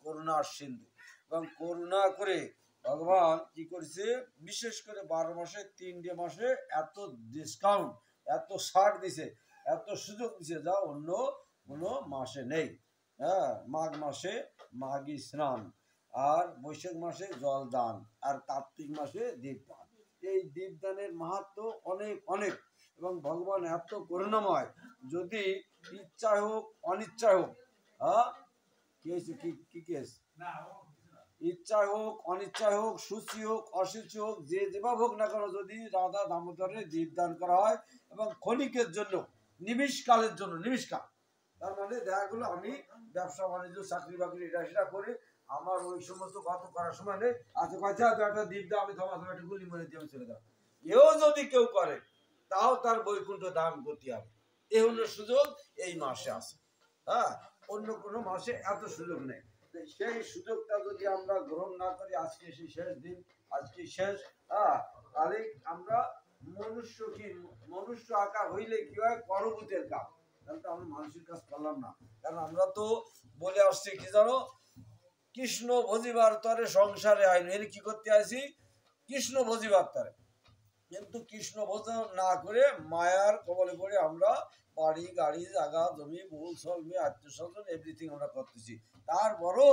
করুণার সিন্ধু। এবং করুণা করে ভগবান কি করেছে, বিশেষ করে 12 মাসে 3টে মাসে এত ডিসকাউন্ট, এত ছাড় দিছে, এত সুযোগ দিছে যা অন্য কোনো মাসে নেই। হ্যাঁ, মাঘ মাসে মাঘী স্নান, আর বৈশাখ মাসে জল দান, আর কার্তিক মাসে দীপদান। এই দীপদানের মাহাত্ম অনেক অনেক। এবং ভগবান এত করুণাময়, যদি ইচ্ছা হোক অনিচ্ছা হোক, হ্যাঁ কি হয়েছে, কি কেস, ইচ্ছা হোক অনিচ্ছা হোক, সুচি হোক অসুচি হোক, যে যেভাবে হোক না কেন, যদি রাধা দামোদরের দীপদান করা হয় এবং ক্ষণিকের জন্য, নিমিষকালের জন্য, নিমিষকাল, তার মানে দেখা গেলো আমি ব্যবসা বাণিজ্য চাকরি বাকরি এটা সেটা করি, আমার ওই সমস্ত কথা করার সময় নেই, আচ্ছা কথা একটা দীপ দাও, আমি ধমা একটা গুলি মেরে দিয়ে আমি চলে যাবো, এও যদি কেউ করে তাও তার বৈকুণ্ঠ দান করতে হবে। এই হলো সুযোগ এই মাসে আছে। হ্যাঁ, অন্য কোনো মাসে এত সুযোগ নেই। সেই সুযোগটা যদি আমরা গ্রহণ না করি, আজকে সেই শেষ দিন, আজকে শেষ, হ্যাঁ, তাহলে আমরা মনুষ্য আকার হইলে কি হয়, করভূতের কাজ, তাহলে তো আমরা মানুষের কাজ করলাম না। কারণ আমরা তো বলে আসছি কি জানো, কৃষ্ণ ভজিবার তরে সংসারে আইন, এর কি করতে আসি, কৃষ্ণ ভজিবার তরে। কিন্তু কৃষ্ণ ভোজন না করে মায়ার কবলে পড়ে আমরা বাড়ি গাড়ি জায়গা জমি বউ সলমি আত্মীয় স্বজন এভরিথিং আমরা করতেছি। তারপরও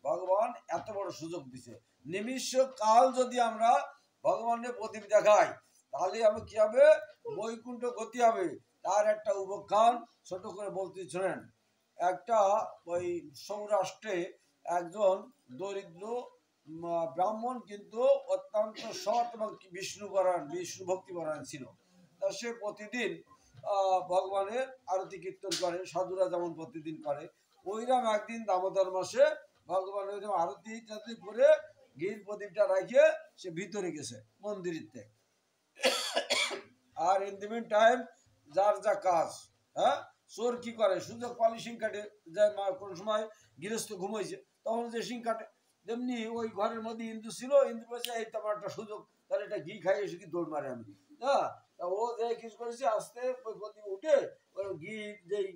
ভগবান এত বড় সুযোগ দিছে, নিমিষ কাল যদি আমরা ভগবানের প্রদীপ দেখাই, তাহলে আমি কি হবে, বৈকুণ্ঠ গতি হবে। তার একটা উপাখ্যান ছোট করে বলতে শোনেন। একটা ওই সৌরাষ্ট্রে একজন দরিদ্র ব্রাহ্মণ, কিন্তু অত্যন্ত সৎ এবং বিষ্ণু ভক্তিপরায়ণ ছিল। তা সে প্রতিদিন ভগবানের আরতি কীর্তন করে, সাধুরা যেমন প্রতিদিন করে, ওইরকম একদিন দামোদর মাসে ভগবানের আরতি টারতি করে ঘির প্রদীপটা রাখিয়ে সে ভিতরে গেছে মন্দিরেতে। আর ইন দি মিন টাইম যার যা কাজ, হ্যাঁ, চোর কি করে, সুযোগ পালি সিং কাটে, যায় কোন সময় গৃহস্থ ঘুমাইছে তখন যে সিং কাটে, যেমনি ওই ঘরের মধ্যে ইন্দু ছিল, ইন্দু বলছে এই তোমার একটা সুযোগ, তাহলে এটা ঘি খাই এসে কি দৌড় মারে আমি। হ্যাঁ, তা ও যে কিছু করেছে, আস্তে ওই প্রদীপ উঠে ওই ঘি যেই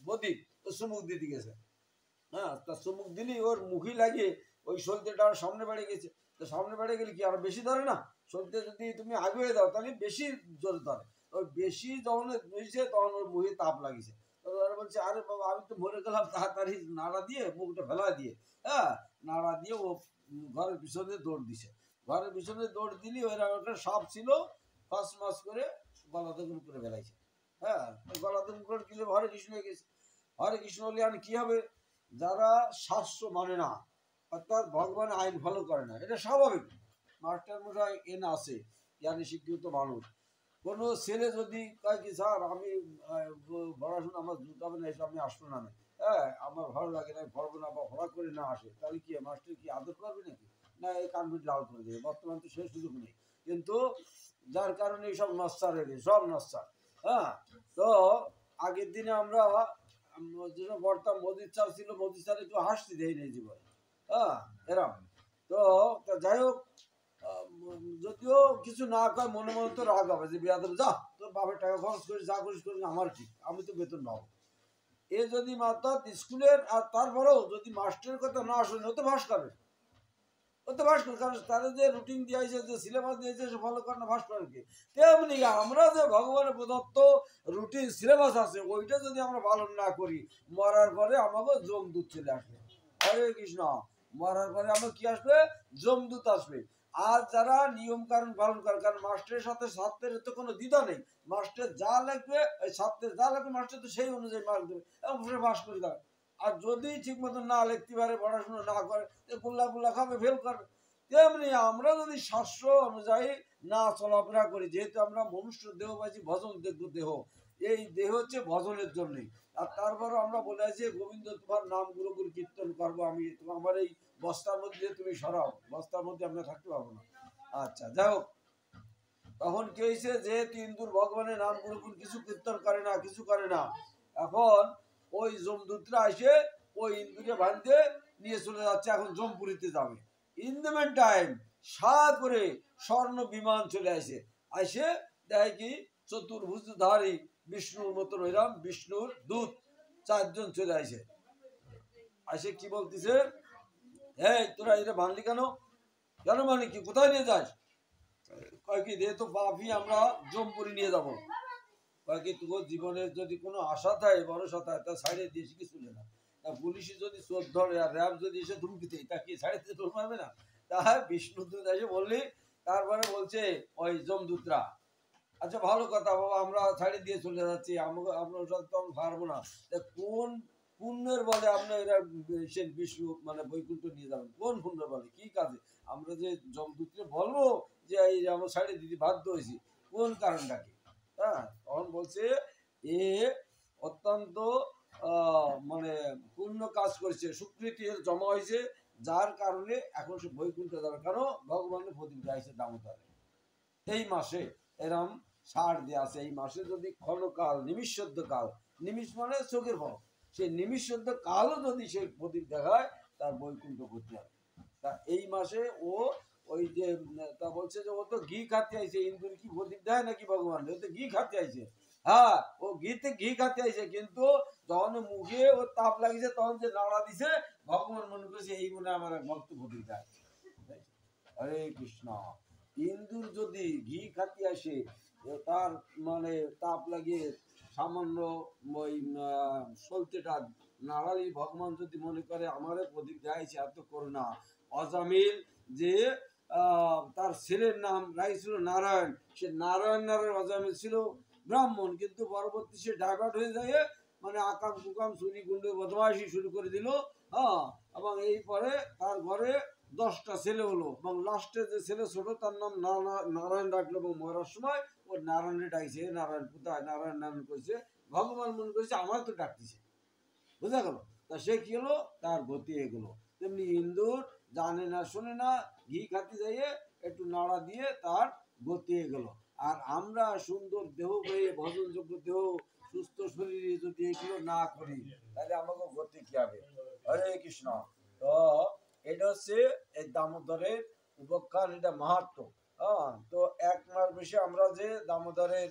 প্রদীপ ও চুমুক দিতে গেছে। হ্যাঁ, তা চুমুক দিলি ওর মুখই লাগিয়ে ওই সলতেটা সামনে বেড়ে গেছে। তো সামনে বেড়ে গেলে কি আর বেশি ধরে না, সলতে যদি তুমি আগে দাও তাহলে বেশি জোরে ধরে। ওই বেশি যখন বুঝছে তখন ওর মুখে তাপ লাগিয়েছে। বলছে আরে বাবা আমি তো মরে গেলাম, তাড়াতাড়ি নাড়া দিয়ে মুখটা ফেলা দিয়ে, হ্যাঁ, নাড়া দিয়ে ও ঘরের পিছনে দৌড় দিছে। ঘরের পিছনে দৌড় দিলি ওই একটা সাপ ছিল, ফাঁস মাস করে গলা দখল করে ফেলাইছে। হ্যাঁ, গলা দখল করে দিলে হরে কৃষ্ণ হয়ে গেছে। হরে কৃষ্ণ হলে আর কি হবে, যারা শাস্ত্র মানে না, অর্থাৎ ভগবান আইন ফলো করে না, এটা স্বাভাবিক। মাস্টার মশাই এন আছে, জ্ঞানী শিক্ষিত মানুষ। কোনো ছেলে যদি কয় কি স্যার আমি পড়াশোনা আমার জুটাবে না, এসব আমি আসবো না, হ্যাঁ আমার ভালো লাগে না, পড়বো না, বা হঠাৎ করে না আসে, তাহলে কি মাস্টার কি আদর করবে নাকি, না এই কানপিট লাল করে দেবে। বর্তমান তো সেই সুযোগ নেই, কিন্তু যার কারণে এইসব নস্তার হয়ে গেছে, সব নস্তার। হ্যাঁ, তো আগের দিনে আমরা যেসব পড়তাম, মোদির চাল ছিল, মোদির চাল একটু হাসতে দেয় নেই জীবনে। হ্যাঁ, এরম তো যাই হোক, যদিও কিছু না কয় মনে মনে তো রাগ হবে যে বিয়াদব, যা তোর বাপের টাকা খরচ করিস, যা করিস করিস, আমার কি, আমি তো বেতন পাবো। এ যদি অর্থাৎ স্কুলের, আর তারপরেও যদি মাস্টারের কথা না শুনে ও তো ভাস করবে, ও তো ভাস করবে, কারণ তাদের যে রুটিন দিয়েছে, যে সিলেবাস দিয়েছে, সে ফলো করে না, ভাস করে কি। তেমনি আমরা যে ভগবানের প্রদত্ত রুটিন সিলেবাস আছে, ওইটা যদি আমরা পালন না করি, মরার পরে আমাকে যমদূত চলে আসবে। হরে কৃষ্ণ, মরার পরে আমার কি আসবে, যমদূত আসবে। আর যারা নিয়ম কানুন পালন করে, কারণ মাস্টারের সাথে ছাত্রের তো কোনো দ্বিধা নেই, মাস্টার যা লাগবে ওই ছাত্রের যা লাগবে, মাস্টার তো সেই অনুযায়ী মার্ক দেবে এবং পাস করে দেবে। আর যদি ঠিক মতো না লিখতে পারে, পড়াশোনা না করে, গোল্লা খাবে, ফেল করবে। তেমনি আমরা যদি শাস্ত্র অনুযায়ী না চলাফেরা করি, যেহেতু আমরা মনুষ্য দেহ পাইছি ভজন দেহ, এই দেহ হচ্ছে ভজনের জন্যই। আর তারপরও আমরা বলে আছি গোবিন্দ তোমার নাম গুরুগুরু কীর্তন করবো, আমি আমার এই বস্তার মধ্যে তুমি সরাও, বস্তার মধ্যে আমরা থাকতে পারবো না। আচ্ছা, যাই হোক, তখন কি হয়েছে, যেহেতু ইন্দুর ভগবানের নাম গুরুগুরু কিছু কীর্তন করে না, কিছু করে না, এখন ওই যমদূতরা এসে ওই ইন্দুকে বাঁধতে নিয়ে চলে যাচ্ছে, এখন জমপুরিতে যাবে। ইন দ্য মেন টাইম সাত করে স্বর্ণ বিমান চলে আসে, দেখে কি চতুর্ভুজধারী বিষ্ণুর মতন ওইরাম বিষ্ণুর দূত চারজন চলে আসে। কি বলতেছে, এই তোরা এটা মানলি কেন? কেন মানে কি, কোথায় নিয়ে যাস? কয় কি দে তো পাপি, আমরা জমপুরি নিয়ে যাবো। কয় কি তোর জীবনের যদি কোনো আশা থাকে, ভরসা থাকে, তা সাইডে দিয়ে কি চলে না। তা পুলিশে যদি চোর ধরে আর র্যাব যদি এসে ধুমকি দেয়, তা কি সাইডে দিয়ে তোর মারবে না? তা বিষ্ণুদূত এসে বললি, তারপরে বলছে ওই যমদূতরা, আচ্ছা ভালো কথা বাবা, আমরা ছাড়ি দিয়ে চলে যাচ্ছি, আমাকে আমরা সাথে তো পারবো না। তা কোন পুণ্যের বলে আপনার এরা সে বিষ্ণু মানে বৈকুণ্ঠ নিয়ে যাবেন? কোন পুণ্যের বলে, কি কাজে? আমরা যে যমদূতকে বলবো যে এই যে আমরা ছাড়ি দিতে বাধ্য হয়েছি, কোন কারণটা কি? হ্যাঁ, তখন বলছে এ অত্যন্ত মানে পূর্ণ কাজ করেছে, স্বীকৃতি এর জমা হয়েছে, যার কারণে এখন সে বৈকুণ্ঠ যাবে। কারণ ভগবানের প্রদীপ গাইছে দামোদরে এই মাসে, এরম ছাড় দেওয়া আছে। এই মাসে যদি ক্ষণকাল, নিমিষদ্য কাল, নিমিষ মানে চোখের ফল, সেই নিমিষদ্য কালও যদি সে প্রদীপ দেখায়, তার বৈকুণ্ঠ করতে হবে। তা এই মাসে ও ওই যে তা বলছে যে ও তো ঘি খাতে আইছে, ইন্দুর কি প্রদীপ দেয় নাকি ভগবান? ও তো ঘি খাতে আইছে। হ্যাঁ, ও ঘি খাতে আইছে, কিন্তু যখন মুখে ও তাপ লাগিছে, তখন যে নাড়া দিছে, ভগবান মনে করছে এই মনে আমার এক ভক্ত প্রদীপ দেয়। হরে কৃষ্ণ। ইন্দুর যদি ঘি খাতি আসে, তার মানে তাপ লাগিয়ে সামান্য ওই সলতেটা নাড়ালি, ভগবান যদি মনে করে আমারে প্রদীপ দেয়াইছে, এত করুণা। অজামিল যে তার ছেলের নাম রাইছিল নারায়ণ, সে নারায়ণ অজামিল ছিল ব্রাহ্মণ, কিন্তু পরবর্তী সে ডাইভার্ট হয়ে যায়, মানে আকাম কুকাম চুরি গুন্ড বদমাইশি শুরু করে দিল। হ্যাঁ, এবং এই পরে তার ঘরে 10টা ছেলে হলো, এবং লাস্টে যে ছেলে ছোট তার নাম নারায়ণ ডাকলো, এবং মরার সময় ও নারায়ণে ডাকছে, নারায়ণ কোথায়, নারায়ণ নারায়ণ করছে। ভগবান মনে করেছে আমার তো ডাকতেছে, বুঝা গেল? তা সে কি হলো, তার গতি এগুলো। তেমনি ইন্দুর জানে না শোনে না, ঘি খাতে যাইয়ে একটু নাড়া দিয়ে তার গতি গেল। আর আমরা সুন্দর দেহ পেয়ে, ভজনযোগ্য দেহ, সুস্থ শরীরে যদি এগুলো না করি, তাহলে আমাকে গতি কি হবে? হরে কৃষ্ণ। তো এটা হচ্ছে এই দামোদরের উপকার, এটা মাহাত্ম। হ্যাঁ, তো 1 মাস বেশি আমরা যে দামোদরের